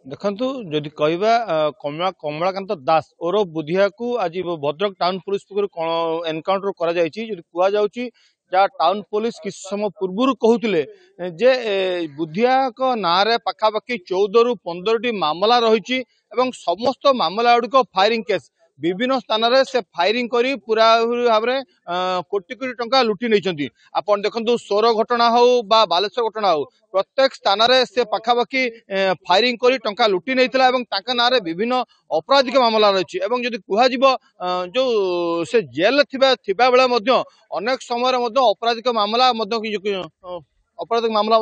देखु जदि कहवा कमलाकांत दास ओरफ बुधिया को आज भद्रक टाउन पुलिस पक्ष एनकाउंटर करा जहाँ टाउन पुलिस किस समय पूर्व कहते जे बुधिया ना पाखापाखि 14 रु 15 मामला रही समस्त मामला गुड़िक फायरिंग केस विभिन्न स्थान से फायरिंग करी पूरा भाव में कोटी कोटी टंका लुटि नहीं आपन देखो सोर घटना हो बा बालेश्वर घटना हो प्रत्येक स्थान से पाखापाखि फायरिंग करी टंका लुटि नहीं ना विभिन्न अपराधिक मामला रही जदि कह जो से जेल थिबा बेले अनेक समय अपराधिक मामला अपराधिक मामला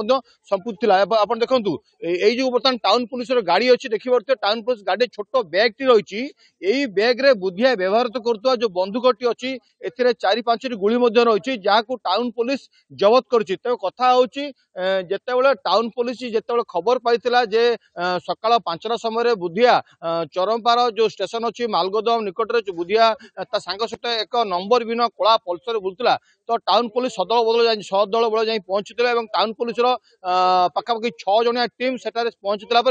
संपुक्त था आप देखु जो बर्तमान टाउन पुलिस गाड़ी अच्छी देखिए टाउन पुलिस गाड़ी छोट बैग टी रही यही बैग रे बुधिया व्यवहार करता जो बंधुकटी अच्छी ए 4-5 गुली रही जहाँ को टाउन पुलिस जबत कर कथा होते टाउन पुलिस जिते खबर पाई जे सकाल 5टा समय बुधिया चरमपार जो स्टेशन अच्छी मालगोदाम निकट बुधिया सांग सहित एक नंबर विहीन कला पल्सर बुलूला तो टाउन पुलिस सदल बल जा पहुंची टाउन पुलिस पाखापाखि 6 जणिया टीम सेठारे पहुंचीला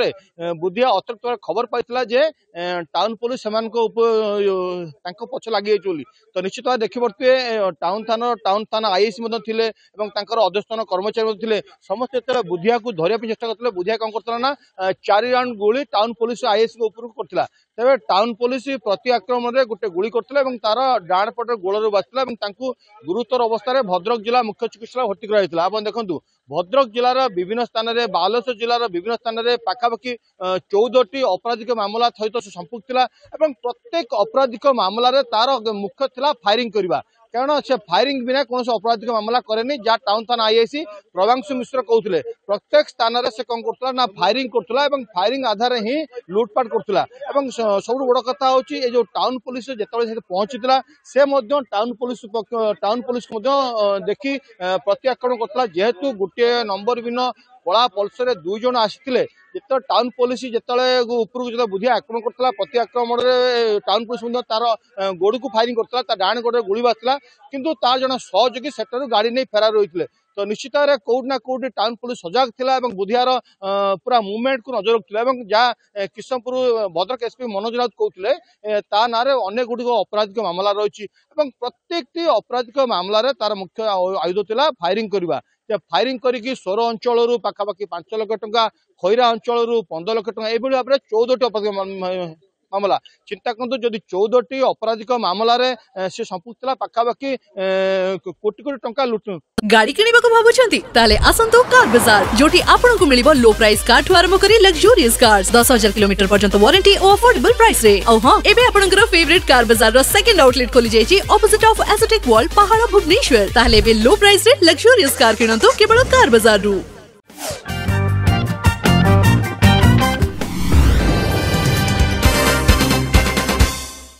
बुधिया अतिरिक्त खबर पाई जे टाउन पुलिस पछ लगी तो निश्चित भाव देखिए टाउन थाना आईएसी थे अध्यस्थान कर्मचारी थे समस्त जो बुधिया को धरने चेष्टा करते बुधिया कौन करता 4 राउंड गुली टाउन पुलिस आईएसी करता तेज टाउन पुलिस प्रति आक्रमण में गोटे गुली करते तार डाण पटे गोलू बाजला गुरुतर अवस्था भद्रक जिला मुख्य चिकित्सा भर्ती कराइला आप देखु भद्रक जिलार विभिन्न स्थान में बालेश्वर जिलार विभिन्न स्थान में पाखापाखि 14टी अपराधिक मामला सहित संपुक्त था प्रत्येक अपराधिक मामला तार मुख्य था फायरिंग करने कारण से फायरिंग बिना कौन अपराधिक मामला करे जहाँ टाउन थाना आईआईसी प्रभांशु मिश्र कहते प्रत्येक स्थान से कौन करता ना फायरिंग करता फायरिंग आधार ही लुटपाट करता सब बड़ कथा हूँ जो टाउन पुलिस जो पहुंचीला से टाउन पुलिस को देखी प्रति आक्रमण करता जेहेतु गोटे नंबर विहीन कला पल्सर 2 जण आसी जिते टाउन पुलिस जिते उपरको बुधिया आक्रमण करता प्रति आक्रमण में टाउन पुलिस तार गोड़ को फायरिंग करता डाण गोड़े गुली बाजला किंतु तार जन सहयोगी सेठार गाड़ी नहीं फेरार रही तो निश्चित भाव कौट ना कौट टाउन पुलिस सजग थिला बुधियार पूरा मुवमेंट को नजर रखुला जहाँ किशनपुर भद्रक एसपी मनोज राउत कहते ता ना अनेक गुड़िक अपराधिक मामला रही प्रत्येक अपराधिक मामला तार मुख्य आयुध था फायरिंग करवा फायरिंग करी सोर अंचल पाखापाखि 5 लाख टंका खैरा अंचल 15 लाख टंका यह भाव में 14टी अपराधिक मामला चिंता करते जदि 14टी अपराधिक मामला से संपुक्त था पाखापाखि कोटी कोटी टंका लुट गाड़ी किनिबा को भाबुछंती ताले आसंतो कार बाजार जोटी आपनको मिलिबो लो प्राइस कार ठु आरंभ करी लग्जरियस कार्स 10,000 किलोमीटर पर्यंत वारंटी और अफोर्डेबल प्राइस रे औ हां एबे आपनकर फेवरेट कार बाजार रो सेकंड आउटलेट खोली जायछि ऑपोजिट ऑफ एसोटेक वॉल पहाड़ भुवनेश्वर ताले बे लो प्राइस रे लग्जरियस कार किनंतो केवल कार बाजार रु।